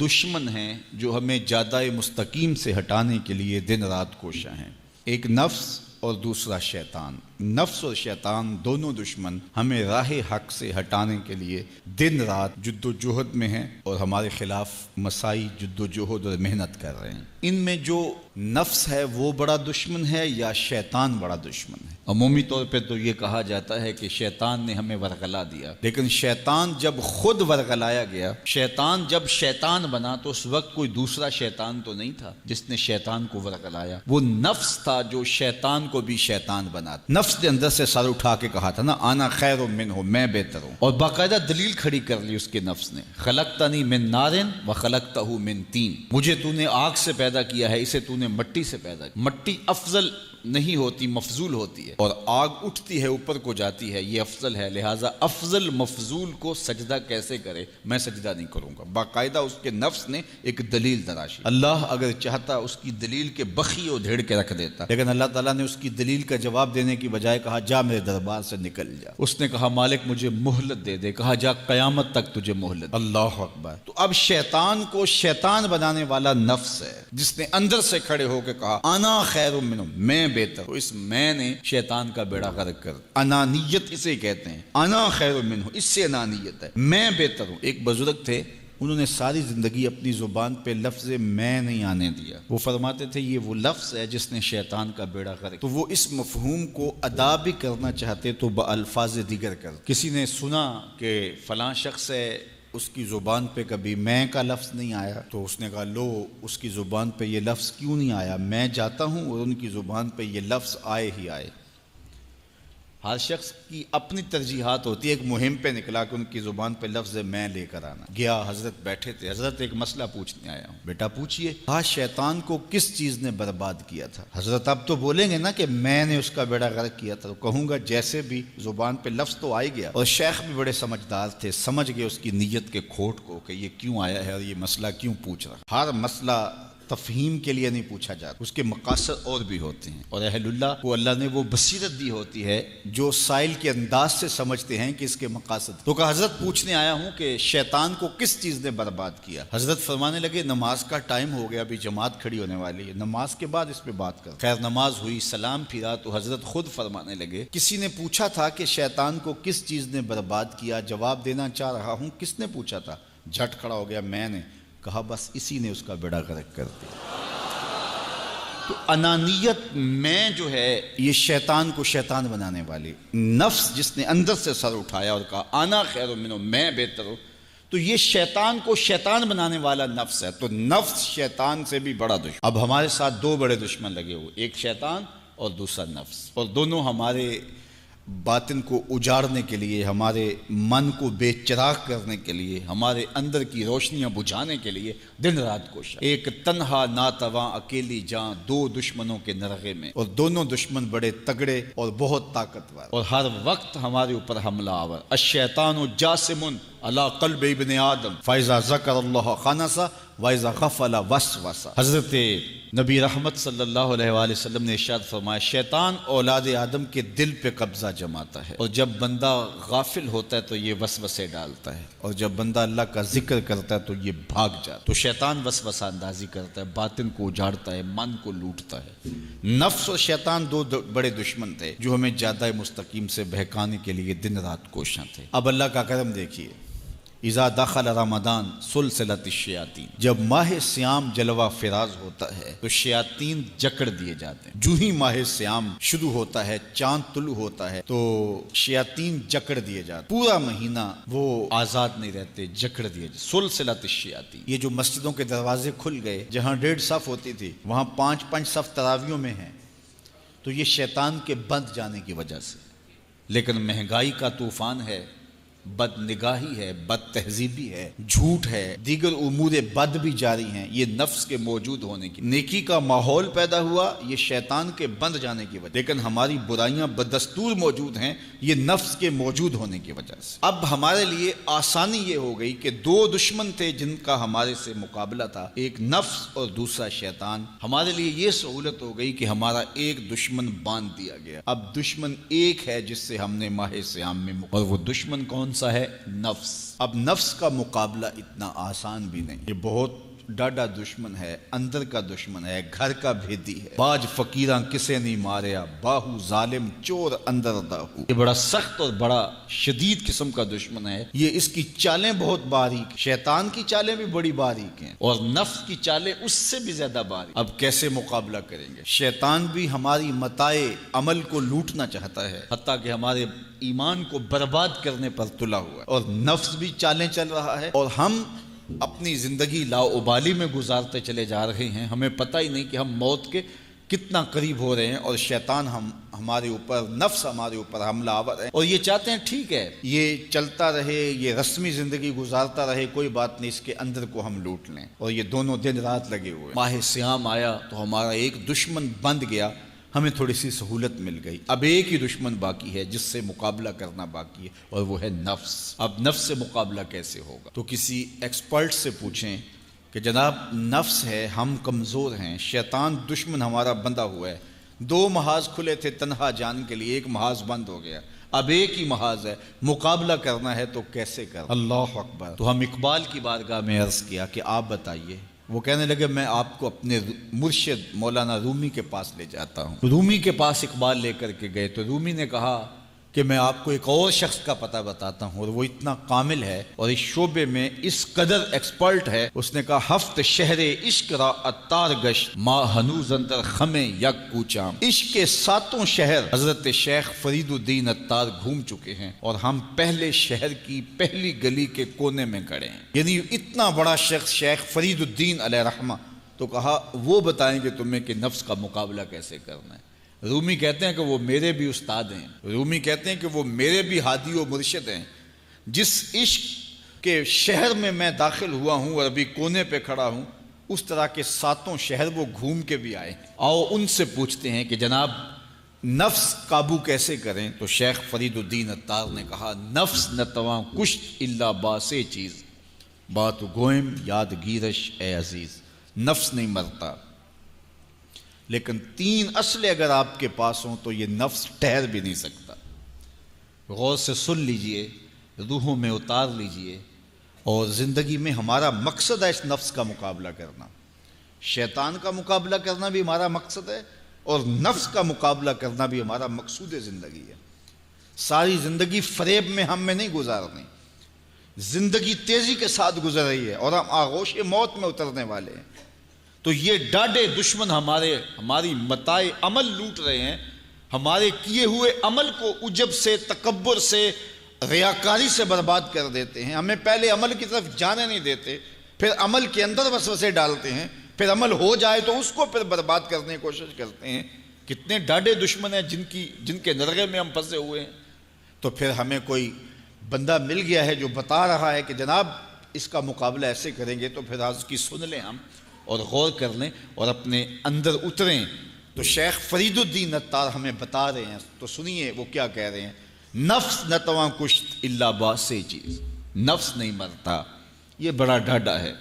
دشمن ہیں جو ہمیں جادہ مستقیم سے ہٹانے کے لیے دن رات کوشاں ہیں۔ ایک نفس اور دوسرا شیطان۔ نفس اور شیطان دونوں دشمن ہمیں راہ حق سے ہٹانے کے لیے دن رات جد و جہد میں ہیں اور ہمارے خلاف مساعی جد و جہد اور محنت کر رہے ہیں۔ ان میں جو نفس ہے وہ بڑا دشمن ہے یا شیطان بڑا دشمن ہے؟ عمومی طور پہ تو یہ کہا جاتا ہے کہ شیطان نے ہمیں ورغلا دیا، لیکن شیطان جب خود ورغلایا گیا، شیطان جب شیطان بنا تو اس وقت کوئی دوسرا شیطان تو نہیں تھا جس نے شیطان کو ورغلایا، وہ نفس تھا جو شیطان کو بھی شیطان بنا۔ نفس نے اندر سے سر اٹھا کے کہا تھا نا، آنا خیر منہ، میں بہتر ہوں، اور باقاعدہ دلیل کھڑی کر لی اس کے نفس نے، خلقتنی من نار وخلقتہ من طین، مجھے تو نے آگ سے پیدا کیا ہے، اسے تو نے مٹی سے پیدا کیا۔ مٹی افضل نہیں ہوتی، مفضول ہوتی ہے، اور آگ اٹھتی ہے اوپر کو جاتی ہے، یہ افضل ہے، لہٰذا افضل مفضول کو سجدہ کیسے کرے؟ میں سجدہ نہیں کروں گا۔ باقاعدہ اس کے نفس نے ایک دلیل تراشی۔ اللہ اگر چاہتا اس کی دلیل کے بخی و دھیڑ کے رکھ دیتا، لیکن اللہ تعالیٰ نے اس کی دلیل کا جواب دینے کی بجائے کہا جا میرے دربار سے نکل جا۔ اس نے کہا مالک مجھے مہلت دے دے، کہا جا قیامت تک تجھے مہلت۔ اللہ اکبر۔ تو اب شیطان کو شیطان بنانے والا نفس ہے جس نے اندر سے کھڑے ہو کے کہا انا خیر منہ، میں بہتر ہوں۔ اس میں نے شیطان کا بیڑا غرق کر دیا۔ انانیت اسے کہتے ہیں، انا خیر منہ، اس سے انانیت ہے، میں بہتر ہوں۔ ایک بزرگ تھے، انہوں نے ساری زندگی اپنی زبان پہ لفظ میں نہیں آنے دیا۔ وہ فرماتے تھے یہ وہ لفظ ہے جس نے شیطان کا بیڑا غرق۔ تو وہ اس مفہوم کو ادا بھی کرنا چاہتے تو بألفاظ دیگر کر۔ کسی نے سنا کہ فلاں شخص ہے، اس کی زبان پہ کبھی میں کا لفظ نہیں آیا، تو اس نے کہا لو اس کی زبان پہ یہ لفظ کیوں نہیں آیا؟ میں جاتا ہوں اور ان کی زبان پہ یہ لفظ آئے ہی آئے۔ ہر شخص کی اپنی ترجیحات ہوتی ہے۔ ایک مہم پہ نکلا کہ ان کی زبان پہ لفظ میں لے کر آنا۔ گیا، حضرت بیٹھے تھے، حضرت ایک مسئلہ پوچھنے آیا ہوں۔ بیٹا پوچھئے۔ کہا شیطان کو کس چیز نے برباد کیا تھا؟ حضرت اب تو بولیں گے نا کہ میں نے اس کا بیڑا غرق کیا تھا، تو کہوں گا جیسے بھی زبان پہ لفظ تو آئی گیا، اور شیخ بھی بڑے سمجھدار تھے، سمجھ گئے اس کی نیت کے کھوٹ کو کہ یہ کیوں آیا ہے اور یہ مسئلہ کیوں پوچھ رہا۔ ہر مسئلہ تفہیم کے لیے نہیں پوچھا جاتا، اس کے مقاصد اور بھی ہوتے ہیں، اور اہل اللہ کو اللہ نے وہ بصیرت دی ہوتی ہے جو سائل کے انداز سے سمجھتے ہیں کہ اس کے مقاصد۔ تو کہا حضرت پوچھنے آیا ہوں کہ شیطان کو کس چیز نے برباد کیا؟ حضرت فرمانے لگے نماز کا ٹائم ہو گیا، ابھی جماعت کھڑی ہونے والی ہے، نماز کے بعد اس پہ بات کر۔ خیر نماز ہوئی، سلام پھرا تو حضرت خود فرمانے لگے کسی نے پوچھا تھا کہ شیطان کو کس چیز نے برباد کیا؟ جواب دینا چاہ رہا ہوں کس نے پوچھا تھا؟ جھٹ کھڑا ہو گیا میں نے۔ کہا بس اسی نے اس کا بیڑا غرق کر دیا۔ تو انانیت میں جو ہے یہ شیطان کو شیطان بنانے والی، نفس جس نے اندر سے سر اٹھایا اور کہا انا خیر منہ، میں بہتر ہوں، تو یہ شیطان کو شیطان بنانے والا نفس ہے۔ تو نفس شیطان سے بھی بڑا دشمن۔ اب ہمارے ساتھ دو بڑے دشمن لگے ہوئے، ایک شیطان اور دوسرا نفس، اور دونوں ہمارے باطن کو اجاڑنے کے لیے، ہمارے من کو بے چراغ کرنے کے لیے، ہمارے اندر کی روشنیاں بجھانے کے لیے دن رات کوشاں۔ ایک تنہا ناتواں اکیلی جاں، دو دشمنوں کے نرغے میں، اور دونوں دشمن بڑے تگڑے اور بہت طاقتور، اور ہر وقت ہمارے اوپر حملہ آور۔ الشیطان جاسم علی قلب ابن آدم فاذا ذکر اللہ خنس واذا غفل وسوس۔ حضرت نبی رحمت صلی اللہ علیہ وآلہ وسلم نے ارشاد فرمایا شیطان اولاد آدم کے دل پہ قبضہ جماتا ہے، اور جب بندہ غافل ہوتا ہے تو یہ وسوسے ڈالتا ہے، اور جب بندہ اللہ کا ذکر کرتا ہے تو یہ بھاگ جاتا ہے۔ تو شیطان وسوسہ اندازی کرتا ہے، باطن کو اجاڑتا ہے، من کو لوٹتا ہے۔ نفس اور شیطان دو بڑے دشمن تھے جو ہمیں جادہ مستقیم سے بہکانے کے لیے دن رات کوشاں تھے۔ اب اللہ کا کرم دیکھیے، اذا دخل رمضان سلسلت الشیاطین، جب ماہ سیام جلوہ فراز ہوتا ہے تو شیاطین جکڑ دیے جاتے ہیں۔ جو ہی ماہ سیام شروع ہوتا ہے، چاند طلوع ہوتا ہے تو شیاطین جکڑ دیے جاتے ہیں، پورا مہینہ وہ آزاد نہیں رہتے، جکڑ دیے جاتے۔ سلسلت الشیاطین، یہ جو مسجدوں کے دروازے کھل گئے، جہاں 1.5 صف ہوتی تھی وہاں 5 صف تراویوں میں ہیں، تو یہ شیطان کے بند جانے کی وجہ سے۔ لیکن مہنگائی کا طوفان ہے، بد نگاہی ہے، بد تہذیبی ہے، جھوٹ ہے، دیگر امور بد بھی جاری ہیں، یہ نفس کے موجود ہونے کی۔ نیکی کا ماحول پیدا ہوا یہ شیطان کے بند جانے کی وجہ، لیکن ہماری برائیاں بدستور موجود ہیں یہ نفس کے موجود ہونے کی وجہ سے۔ اب ہمارے لیے آسانی یہ ہو گئی کہ دو دشمن تھے جن کا ہمارے سے مقابلہ تھا، ایک نفس اور دوسرا شیطان۔ ہمارے لیے یہ سہولت ہو گئی کہ ہمارا ایک دشمن باندھ دیا گیا۔ اب دشمن ایک ہے جس سے ہم نے ماہ سیام میں اور وہ دشمن کون سا ہے؟ نفس۔ اب نفس کا مقابلہ اتنا آسان بھی نہیں، یہ بہت ڈاڈا دشمن ہے، اندر کا دشمن ہے، گھر کا بھیدی ہے۔ باج فقیراں کسے نہیں ماریا، باہو ظالم چور اندر داہو۔ یہ بڑا سخت اور بڑا شدید قسم کا دشمن ہے۔ یہ اس کی چالیں بہت باریک، شیطان کی چالیں بھی بڑی باریک ہیں اور نفس کی چالیں اس سے بھی زیادہ باریک۔ اب کیسے مقابلہ کریں گے؟ شیطان بھی ہماری متاع عمل کو لوٹنا چاہتا ہے، حتیٰ کہ ہمارے ایمان کو برباد کرنے پر تلا ہوا ہے، اور نفس بھی چالیں چل رہا ہے، اور ہم اپنی زندگی لاؤبالی میں گزارتے چلے جا رہے ہیں۔ ہمیں پتہ ہی نہیں کہ ہم موت کے کتنا قریب ہو رہے ہیں، اور شیطان ہمارے اوپر، نفس ہمارے اوپر حملہ آور ہے، اور یہ چاہتے ہیں ٹھیک ہے یہ چلتا رہے، یہ رسمی زندگی گزارتا رہے، کوئی بات نہیں، اس کے اندر کو ہم لوٹ لیں، اور یہ دونوں دن رات لگے ہوئے۔ ماہ سیام آیا تو ہمارا ایک دشمن بند گیا، ہمیں تھوڑی سی سہولت مل گئی۔ اب ایک ہی دشمن باقی ہے جس سے مقابلہ کرنا باقی ہے، اور وہ ہے نفس۔ اب نفس سے مقابلہ کیسے ہوگا؟ تو کسی ایکسپرٹ سے پوچھیں کہ جناب نفس ہے، ہم کمزور ہیں، شیطان دشمن ہمارا بندہ ہوا ہے، 2 محاذ کھلے تھے تنہا جان کے لیے، ایک محاذ بند ہو گیا، اب ایک ہی محاذ ہے، مقابلہ کرنا ہے تو کیسے کرنا؟ اللہ اکبر۔ تو ہم اقبال کی بارگاہ میں عرض کیا کہ آپ بتائیے۔ وہ کہنے لگے میں آپ کو اپنے مرشد مولانا رومی کے پاس لے جاتا ہوں۔ رومی کے پاس اقبال لے کر کے گئے تو رومی نے کہا کہ میں آپ کو ایک اور شخص کا پتہ بتاتا ہوں، اور وہ اتنا کامل ہے اور اس شعبے میں اس قدر ایکسپرٹ ہے۔ اس نے کہا ہفت شہر عشق را اتار گشت، ما ہنوز اندر خمیں یک کوچام۔ عشق کے 7 شہر حضرت شیخ فرید الدین اتار گھوم چکے ہیں، اور ہم پہلے شہر کی پہلی گلی کے کونے میں کھڑے ہیں۔ یعنی اتنا بڑا شخص شیخ فرید الدین علیہ رحمہ، تو کہا وہ بتائیں گے تمہیں کہ نفس کا مقابلہ کیسے کرنا ہے۔ رومی کہتے ہیں کہ وہ میرے بھی استاد ہیں، رومی کہتے ہیں کہ وہ میرے بھی ہادی و مرشد ہیں۔ جس عشق کے شہر میں میں داخل ہوا ہوں اور ابھی کونے پہ کھڑا ہوں، اس طرح کے 7 شہر وہ گھوم کے بھی آئے ہیں۔ آؤ ان سے پوچھتے ہیں کہ جناب نفس قابو کیسے کریں؟ تو شیخ فرید الدین اتار نے کہا نفس نتواں کشت الا باسے چیز، بات گوئم یاد گیرش اے عزیز۔ نفس نہیں مرتا، لیکن 3 اسلحے اگر آپ کے پاس ہوں تو یہ نفس ٹھہر بھی نہیں سکتا۔ غور سے سن لیجئے، روحوں میں اتار لیجئے، اور زندگی میں ہمارا مقصد ہے اس نفس کا مقابلہ کرنا۔ شیطان کا مقابلہ کرنا بھی ہمارا مقصد ہے، اور نفس کا مقابلہ کرنا بھی ہمارا مقصود زندگی ہے۔ ساری زندگی فریب میں ہم میں نہیں گزارنی، زندگی تیزی کے ساتھ گزر رہی ہے اور ہم آغوش موت میں اترنے والے ہیں۔ تو یہ ڈاڈے دشمن ہماری متاع عمل لوٹ رہے ہیں، ہمارے کیے ہوئے عمل کو عجب سے، تکبر سے، ریاکاری سے برباد کر دیتے ہیں۔ ہمیں پہلے عمل کی طرف جانے نہیں دیتے، پھر عمل کے اندر وسوسے ڈالتے ہیں، پھر عمل ہو جائے تو اس کو پھر برباد کرنے کی کوشش کرتے ہیں۔ کتنے ڈاڈے دشمن ہیں جن کے نرغے میں ہم پھنسے ہوئے ہیں۔ تو پھر ہمیں کوئی بندہ مل گیا ہے جو بتا رہا ہے کہ جناب اس کا مقابلہ ایسے کریں گے، تو پھر آج کی سن لیں ہم اور غور کر لیں اور اپنے اندر اتریں۔ تو شیخ فرید الدین اتار ہمیں بتا رہے ہیں، تو سنیے وہ کیا کہہ رہے ہیں۔ نفس نتواں کشت الا باسے چیز، نفس نہیں مرتا، یہ بڑا ڈاڈا ہے،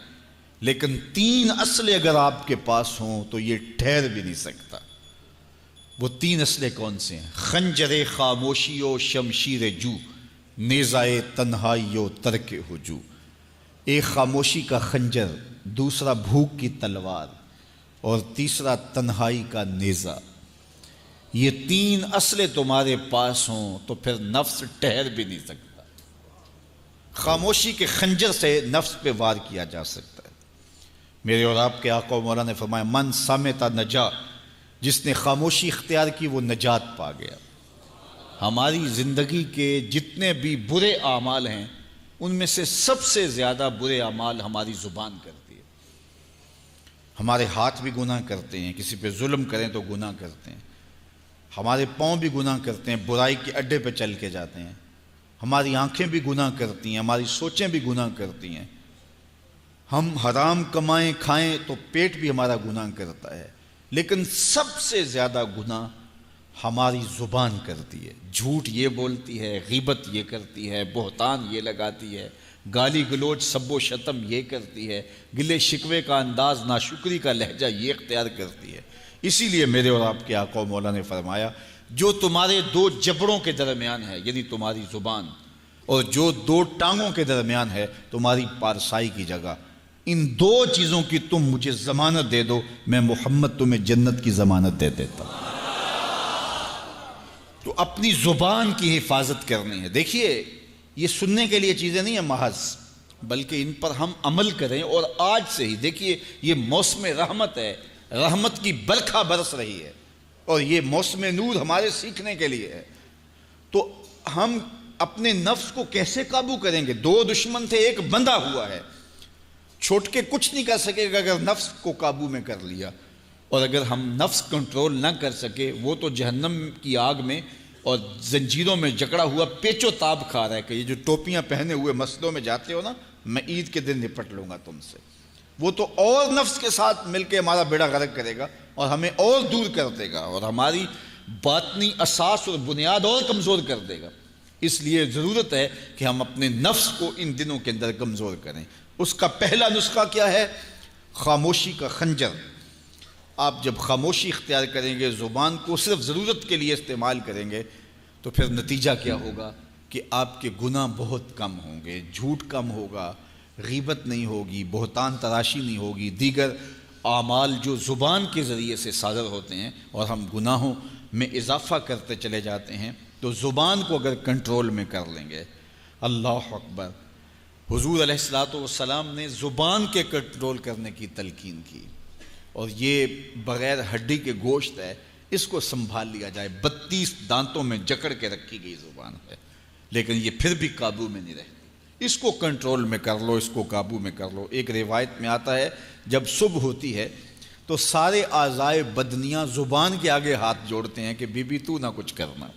لیکن 3 اسلحے اگر آپ کے پاس ہوں تو یہ ٹھہر بھی نہیں سکتا۔ وہ 3 اسلحے کون سے ہیں؟ خنجر خاموشی و شمشیر جو، نیزائے تنہائی و ترک ہجو۔ ایک خاموشی کا خنجر، دوسرا بھوک کی تلوار، اور تیسرا تنہائی کا نیزہ۔ یہ 3 اسلحے تمہارے پاس ہوں تو پھر نفس ٹھہر بھی نہیں سکتا۔ خاموشی کے خنجر سے نفس پہ وار کیا جا سکتا ہے۔ میرے اور آپ کے آقا و مولا نے فرمایا من سامتا نجا، جس نے خاموشی اختیار کی وہ نجات پا گیا۔ ہماری زندگی کے جتنے بھی برے اعمال ہیں ان میں سے سب سے زیادہ برے اعمال ہماری زبان کرتی ہے۔ ہمارے ہاتھ بھی گناہ کرتے ہیں، کسی پہ ظلم کریں تو گناہ کرتے ہیں، ہمارے پاؤں بھی گناہ کرتے ہیں، برائی کے اڈے پہ چل کے جاتے ہیں، ہماری آنکھیں بھی گناہ کرتی ہیں، ہماری سوچیں بھی گناہ کرتی ہیں، ہم حرام کمائیں کھائیں تو پیٹ بھی ہمارا گناہ کرتا ہے، لیکن سب سے زیادہ گناہ ہماری زبان کرتی ہے۔ جھوٹ یہ بولتی ہے، غیبت یہ کرتی ہے، بہتان یہ لگاتی ہے، گالی گلوچ سب و شتم یہ کرتی ہے، گلے شکوے کا انداز، ناشکری کا لہجہ یہ اختیار کرتی ہے۔ اسی لیے میرے اور آپ کے آقا و مولا نے فرمایا جو تمہارے 2 جبڑوں کے درمیان ہے، یعنی تمہاری زبان، اور جو دو ٹانگوں کے درمیان ہے تمہاری پارسائی کی جگہ، ان دو چیزوں کی تم مجھے ضمانت دے دو، میں محمد تمہیں جنت کی ضمانت دے دیتا ہوں۔ تو اپنی زبان کی حفاظت کرنی ہے۔ دیکھیے یہ سننے کے لیے چیزیں نہیں ہیں محض، بلکہ ان پر ہم عمل کریں، اور آج سے ہی دیکھیے یہ موسم رحمت ہے، رحمت کی برکھا برس رہی ہے، اور یہ موسم نور ہمارے سیکھنے کے لیے ہے۔ تو ہم اپنے نفس کو کیسے قابو کریں گے؟ دو دشمن تھے، ایک بندھا ہوا ہے، چھوٹ کے کچھ نہیں کر سکے گا اگر نفس کو قابو میں کر لیا، اور اگر ہم نفس کنٹرول نہ کر سکے وہ تو جہنم کی آگ میں اور زنجیروں میں جکڑا ہوا پیچ و تاب کھا رہا ہے کہ یہ جو ٹوپیاں پہنے ہوئے مسجدوں میں جاتے ہو نا، میں عید کے دن نپٹ لوں گا تم سے، وہ تو اور نفس کے ساتھ مل کے ہمارا بیڑا غرق کرے گا اور ہمیں اور دور کر دے گا اور ہماری باطنی اساس اور بنیاد اور کمزور کر دے گا۔ اس لیے ضرورت ہے کہ ہم اپنے نفس کو ان دنوں کے اندر کمزور کریں۔ اس کا پہلا نسخہ کیا ہے؟ خاموشی کا خنجر۔ آپ جب خاموشی اختیار کریں گے، زبان کو صرف ضرورت کے لیے استعمال کریں گے، تو پھر نتیجہ کیا ہوگا کہ آپ کے گناہ بہت کم ہوں گے، جھوٹ کم ہوگا، غیبت نہیں ہوگی، بہتان تراشی نہیں ہوگی، دیگر اعمال جو زبان کے ذریعے سے صادر ہوتے ہیں اور ہم گناہوں میں اضافہ کرتے چلے جاتے ہیں، تو زبان کو اگر کنٹرول میں کر لیں گے۔ اللہ اکبر! حضور علیہ السلام نے زبان کے کنٹرول کرنے کی تلقین کی، اور یہ بغیر ہڈی کے گوشت ہے، اس کو سنبھال لیا جائے۔ 32 دانتوں میں جکڑ کے رکھی گئی زبان ہے، لیکن یہ پھر بھی قابو میں نہیں رہتی۔ اس کو کنٹرول میں کر لو، اس کو قابو میں کر لو۔ ایک روایت میں آتا ہے جب صبح ہوتی ہے تو سارے اعضائے بدنیاں زبان کے آگے ہاتھ جوڑتے ہیں کہ بی بی تو نہ کچھ کرنا،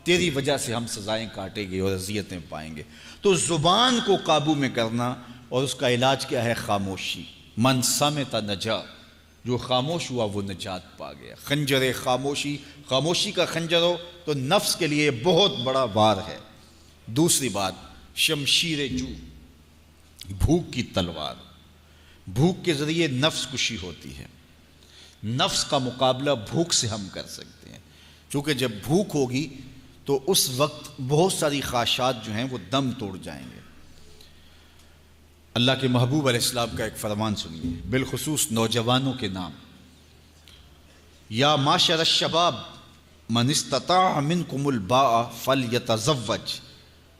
تیری وجہ سے ہم سزائیں کاٹیں گے اور اذیتیں پائیں گے۔ تو زبان کو قابو میں کرنا، اور اس کا علاج کیا ہے؟ خاموشی۔ من صمت نجا، جو خاموش ہوا وہ نجات پا گیا۔ خنجر خاموشی، خاموشی کا خنجر ہو تو نفس کے لیے بہت بڑا وار ہے۔ دوسری بات، شمشیر جو، بھوک کی تلوار۔ بھوک کے ذریعے نفس کشی ہوتی ہے۔ نفس کا مقابلہ بھوک سے ہم کر سکتے ہیں، چونکہ جب بھوک ہوگی تو اس وقت بہت ساری خواہشات جو ہیں وہ دم توڑ جائیں گے۔ اللہ کے محبوب علیہ السلام کا ایک فرمان سنیے، بالخصوص نوجوانوں کے نام۔ یا معشر الشباب من استطاع منکم الباء فلیتزوج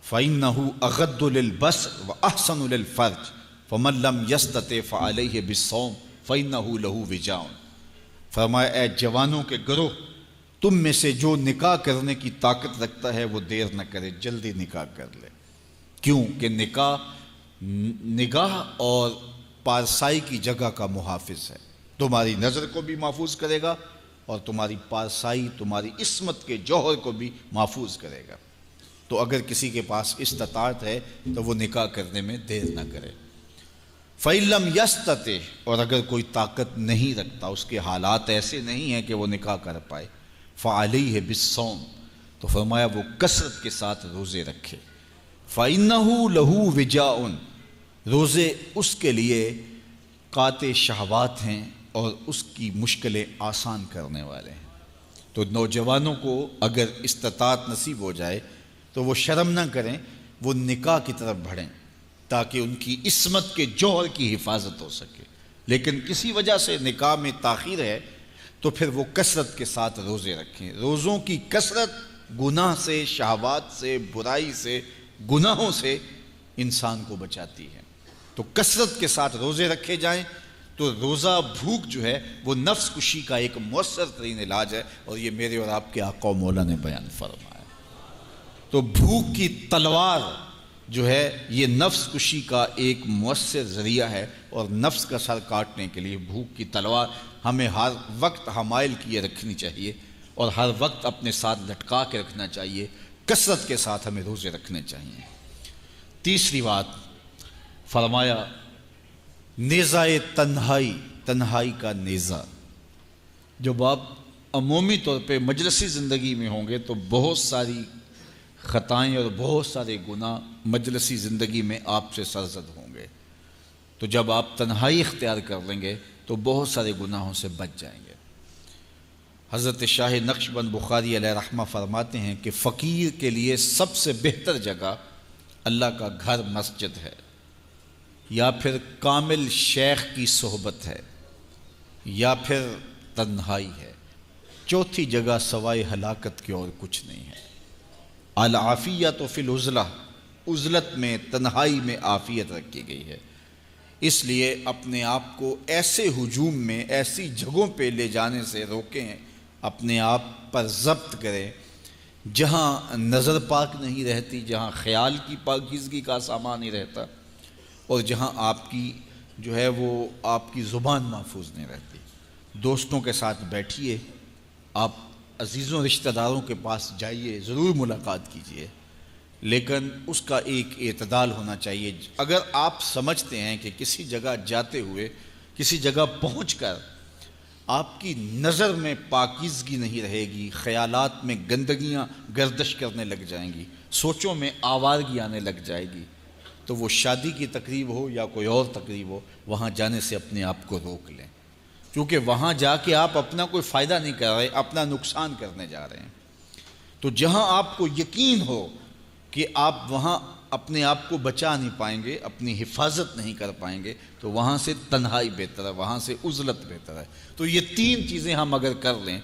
فإنہ اغض للبصر واحسن للفرج فمن لم یستطع فعلیہ بالصوم فإنہ لہ وجاء۔ فرمایا اے جوانوں کے گروہ، تم میں سے جو نکاح کرنے کی طاقت رکھتا ہے وہ دیر نہ کرے، جلدی نکاح کر لے۔ کیوں کہ نگاہ اور پارسائی کی جگہ کا محافظ ہے، تمہاری نظر کو بھی محفوظ کرے گا اور تمہاری پارسائی، تمہاری عصمت کے جوہر کو بھی محفوظ کرے گا۔ تو اگر کسی کے پاس استطاعت ہے تو وہ نکاح کرنے میں دیر نہ کرے۔ فَإِن لَمْ يَسْتَطِعْ، اور اگر کوئی طاقت نہیں رکھتا، اس کے حالات ایسے نہیں ہیں کہ وہ نکاح کر پائے، فَعَلَيْهِ بِالصَّوْمِ، تو فرمایا وہ کثرت کے ساتھ روزے رکھے۔ فَإِنَّهُ لَهُ وِجَاءٌ، روزے اس کے لیے قاطع شہوات ہیں اور اس کی مشکلیں آسان کرنے والے ہیں۔ تو نوجوانوں کو اگر استطاعت نصیب ہو جائے تو وہ شرم نہ کریں، وہ نکاح کی طرف بڑھیں تاکہ ان کی عصمت کے جوہر کی حفاظت ہو سکے۔ لیکن کسی وجہ سے نکاح میں تاخیر ہے تو پھر وہ کثرت کے ساتھ روزے رکھیں۔ روزوں کی کثرت گناہ سے، شہوات سے، برائی سے، گناہوں سے انسان کو بچاتی ہے۔ تو کثرت کے ساتھ روزے رکھے جائیں تو روزہ بھوک جو ہے وہ نفس کشی کا ایک مؤثر ترین علاج ہے، اور یہ میرے اور آپ کے آقا و مولا نے بیان فرمایا۔ تو بھوک کی تلوار جو ہے یہ نفس کشی کا ایک مؤثر ذریعہ ہے، اور نفس کا سر کاٹنے کے لیے بھوک کی تلوار ہمیں ہر وقت حمائل کیے رکھنی چاہیے اور ہر وقت اپنے ساتھ لٹکا کے رکھنا چاہیے۔ کثرت کے ساتھ ہمیں روزے رکھنے چاہیے۔ تیسری بات فرمایا نیزہ تنہائی، تنہائی کا نیزہ۔ جب آپ عمومی طور پہ مجلسی زندگی میں ہوں گے تو بہت ساری خطائیں اور بہت سارے گناہ مجلسی زندگی میں آپ سے سرزد ہوں گے، تو جب آپ تنہائی اختیار کر لیں گے تو بہت سارے گناہوں سے بچ جائیں گے۔ حضرت شاہ نقشبند بخاری علیہ رحمہ فرماتے ہیں کہ فقیر کے لیے سب سے بہتر جگہ اللہ کا گھر مسجد ہے، یا پھر کامل شیخ کی صحبت ہے، یا پھر تنہائی ہے۔ چوتھی جگہ سوائے ہلاکت کے اور کچھ نہیں ہے۔ العافیۃ فی العزلہ، عزلت میں، تنہائی میں عافیت رکھی گئی ہے۔ اس لیے اپنے آپ کو ایسے ہجوم میں، ایسی جگہوں پہ لے جانے سے روکیں، اپنے آپ پر ضبط کریں جہاں نظر پاک نہیں رہتی، جہاں خیال کی پاکیزگی کا سامان نہیں رہتا، اور جہاں آپ کی جو ہے وہ آپ کی زبان محفوظ نہیں رہتی۔ دوستوں کے ساتھ بیٹھیے، آپ عزیزوں رشتہ داروں کے پاس جائیے، ضرور ملاقات کیجیے، لیکن اس کا ایک اعتدال ہونا چاہیے۔ اگر آپ سمجھتے ہیں کہ کسی جگہ جاتے ہوئے، کسی جگہ پہنچ کر آپ کی نظر میں پاکیزگی نہیں رہے گی، خیالات میں گندگیاں گردش کرنے لگ جائیں گی، سوچوں میں آوارگی آنے لگ جائے گی، تو وہ شادی کی تقریب ہو یا کوئی اور تقریب ہو، وہاں جانے سے اپنے آپ کو روک لیں، کیونکہ وہاں جا کے آپ اپنا کوئی فائدہ نہیں کر رہے، اپنا نقصان کرنے جا رہے ہیں۔ تو جہاں آپ کو یقین ہو کہ آپ وہاں اپنے آپ کو بچا نہیں پائیں گے، اپنی حفاظت نہیں کر پائیں گے، تو وہاں سے تنہائی بہتر ہے، وہاں سے عزلت بہتر ہے۔ تو یہ تین چیزیں ہم اگر کر لیں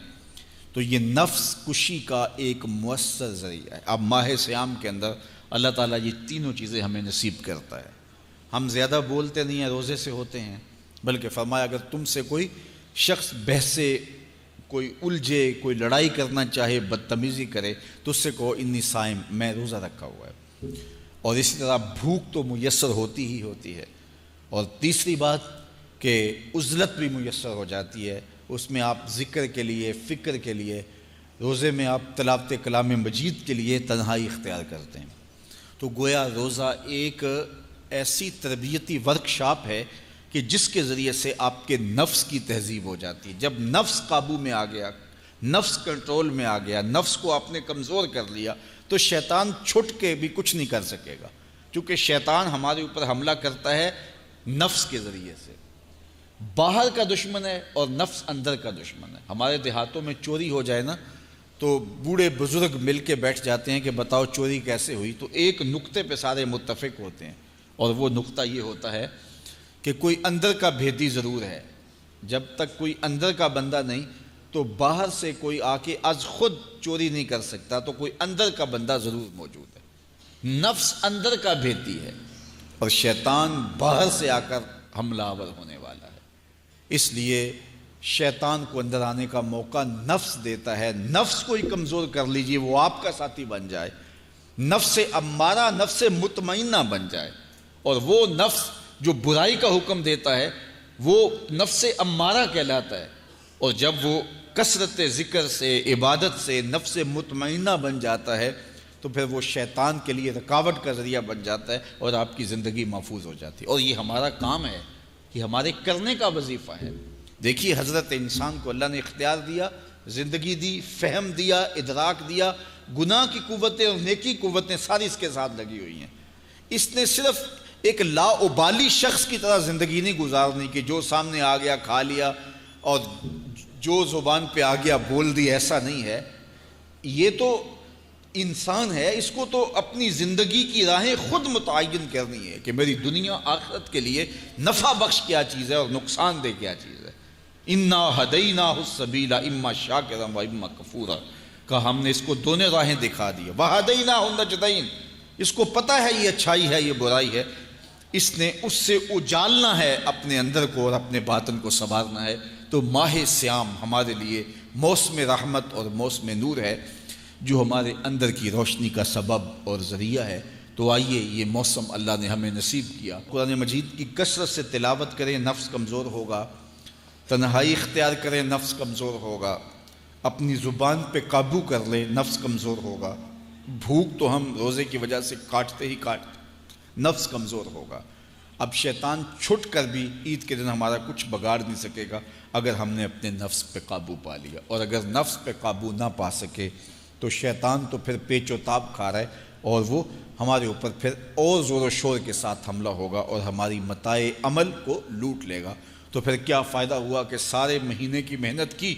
تو یہ نفس کشی کا ایک مؤثر ذریعہ ہے۔ اب ماہ صیام کے اندر اللہ تعالیٰ یہ تینوں چیزیں ہمیں نصیب کرتا ہے۔ ہم زیادہ بولتے نہیں ہیں، روزے سے ہوتے ہیں، بلکہ فرمایا اگر تم سے کوئی شخص بحثے، کوئی الجھے، کوئی لڑائی کرنا چاہے، بدتمیزی کرے، تو اس سے کہو انی صائم، میں روزہ رکھا ہوا ہے۔ اور اسی طرح بھوک تو میسر ہوتی ہی ہوتی ہے۔ اور تیسری بات کہ عزلت بھی میسر ہو جاتی ہے، اس میں آپ ذکر کے لیے، فکر کے لیے، روزے میں آپ تلاوت کلام مجید کے لیے تنہائی اختیار کرتے ہیں۔ تو گویا روزہ ایک ایسی تربیتی ورکشاپ ہے کہ جس کے ذریعے سے آپ کے نفس کی تہذیب ہو جاتی ہے۔ جب نفس قابو میں آ گیا، نفس کنٹرول میں آ گیا، نفس کو آپ نے کمزور کر لیا، تو شیطان چھٹ کے بھی کچھ نہیں کر سکے گا، کیونکہ شیطان ہمارے اوپر حملہ کرتا ہے نفس کے ذریعے سے۔ باہر کا دشمن ہے اور نفس اندر کا دشمن ہے۔ ہمارے دیہاتوں میں چوری ہو جائے نا تو بوڑھے بزرگ مل کے بیٹھ جاتے ہیں کہ بتاؤ چوری کیسے ہوئی، تو ایک نقطے پہ سارے متفق ہوتے ہیں، اور وہ نقطہ یہ ہوتا ہے کہ کوئی اندر کا بھیدی ضرور ہے۔ جب تک کوئی اندر کا بندہ نہیں تو باہر سے کوئی آ کے از خود چوری نہیں کر سکتا، تو کوئی اندر کا بندہ ضرور موجود ہے۔ نفس اندر کا بھیدی ہے اور شیطان باہر سے آ کر حملہ آور ہونے والا ہے۔ اس لیے شیطان کو اندر آنے کا موقع نفس دیتا ہے۔ نفس کو ہی کمزور کر لیجئے، وہ آپ کا ساتھی بن جائے، نفس امارہ، نفس مطمئنہ بن جائے، اور وہ نفس جو برائی کا حکم دیتا ہے وہ نفس امارہ کہلاتا ہے، اور جب وہ کثرت ذکر سے، عبادت سے نفس مطمئنہ بن جاتا ہے تو پھر وہ شیطان کے لیے رکاوٹ کا ذریعہ بن جاتا ہے اور آپ کی زندگی محفوظ ہو جاتی ہے۔ اور یہ ہمارا کام ہے، یہ ہمارے کرنے کا وظیفہ ہے۔ دیکھیے حضرت انسان کو اللہ نے اختیار دیا، زندگی دی، فہم دیا، ادراک دیا، گناہ کی قوتیں اور نیکی قوتیں ساری اس کے ساتھ لگی ہوئی ہیں۔ اس نے صرف ایک لا ابالی شخص کی طرح زندگی نہیں گزارنی کہ جو سامنے آ گیا کھا لیا اور جو زبان پہ آ گیا بول دی، ایسا نہیں ہے۔ یہ تو انسان ہے، اس کو تو اپنی زندگی کی راہیں خود متعین کرنی ہے کہ میری دنیا آخرت کے لیے نفع بخش کیا چیز ہے اور نقصان دہ کیا چیز ہے۔ انا ہدیناہ السبیل اما شاکرا و اما کفورا، کہ ہم نے اس کو دونوں راہیں دکھا دی، وہدیناہ النجدین، اس کو پتہ ہے یہ اچھائی ہے یہ برائی ہے، اس نے اس سے اجالنا ہے اپنے اندر کو اور اپنے باطن کو سنوارنا ہے۔ تو ماہ صیام ہمارے لیے موسم رحمت اور موسم نور ہے جو ہمارے اندر کی روشنی کا سبب اور ذریعہ ہے۔ تو آئیے یہ موسم اللہ نے ہمیں نصیب کیا، قرآن مجید کی کثرت سے تلاوت کریں، نفس کمزور ہوگا، تنہائی اختیار کریں، نفس کمزور ہوگا، اپنی زبان پہ قابو کر لیں، نفس کمزور ہوگا، بھوک تو ہم روزے کی وجہ سے کاٹتے ہی نفس کمزور ہوگا۔ اب شیطان چھٹ کر بھی عید کے دن ہمارا کچھ بگاڑ نہیں سکے گا اگر ہم نے اپنے نفس پہ قابو پا لیا، اور اگر نفس پہ قابو نہ پا سکے تو شیطان تو پھر پیچ و تاب کھا رہا ہے اور وہ ہمارے اوپر پھر اور زور و شور کے ساتھ حملہ ہوگا اور ہماری متاع عمل کو لوٹ لے گا۔ تو پھر کیا فائدہ ہوا کہ سارے مہینے کی محنت کی،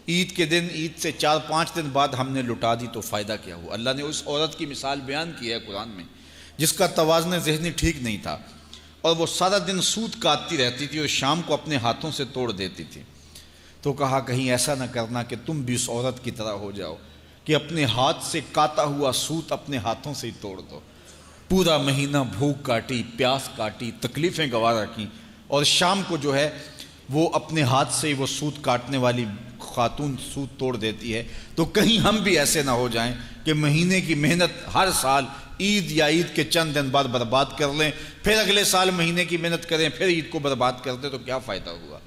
عید کے دن، عید سے 4-5 دن بعد ہم نے لٹا دی، تو فائدہ کیا ہوا؟ اللہ نے اس عورت کی مثال بیان کی ہے قرآن میں جس کا توازن ذہنی ٹھیک نہیں تھا، اور وہ سارا دن سوت کاٹتی رہتی تھی اور شام کو اپنے ہاتھوں سے توڑ دیتی تھی۔ تو کہا کہیں ایسا نہ کرنا کہ تم بھی اس عورت کی طرح ہو جاؤ کہ اپنے ہاتھ سے کاتا ہوا سوت اپنے ہاتھوں سے ہی توڑ دو۔ پورا مہینہ بھوک کاٹی، پیاس کاٹی، تکلیفیں گوارا کیں، اور شام کو جو ہے وہ اپنے ہاتھ سے ہی وہ سوت کاٹنے والی خاتون سوت توڑ دیتی ہے۔ تو کہیں ہم بھی ایسے نہ ہو جائیں کہ مہینے کی محنت ہر سال عید یا عید کے چند دن بعد برباد کر لیں، پھر اگلے سال مہینے کی محنت کریں، پھر عید کو برباد کر دیں، تو کیا فائدہ ہوا؟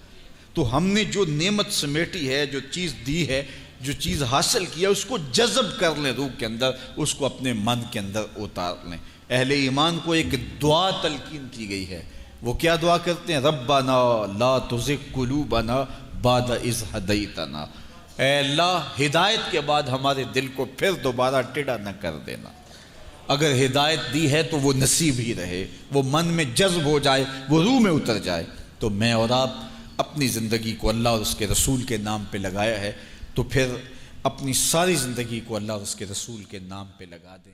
تو ہم نے جو نعمت سمیٹی ہے، جو چیز دی ہے، جو چیز حاصل کیا، اس کو جذب کر لیں روح کے اندر، اس کو اپنے من کے اندر اتار لیں۔ اہل ایمان کو ایک دعا تلقین کی گئی ہے، وہ کیا دعا کرتے ہیں؟ ربنا لا تزغ قلوبنا بعد اذ ہدیتنا، اے اللہ ہدایت کے بعد ہمارے دل کو پھر دوبارہ ٹیڑھا نہ کر دینا۔ اگر ہدایت دی ہے تو وہ نصیب ہی رہے، وہ من میں جذب ہو جائے، وہ روح میں اتر جائے۔ تو میں اور آپ اپنی زندگی کو اللہ اور اس کے رسول کے نام پہ لگایا ہے، تو پھر اپنی ساری زندگی کو اللہ اور اس کے رسول کے نام پہ لگا دیں۔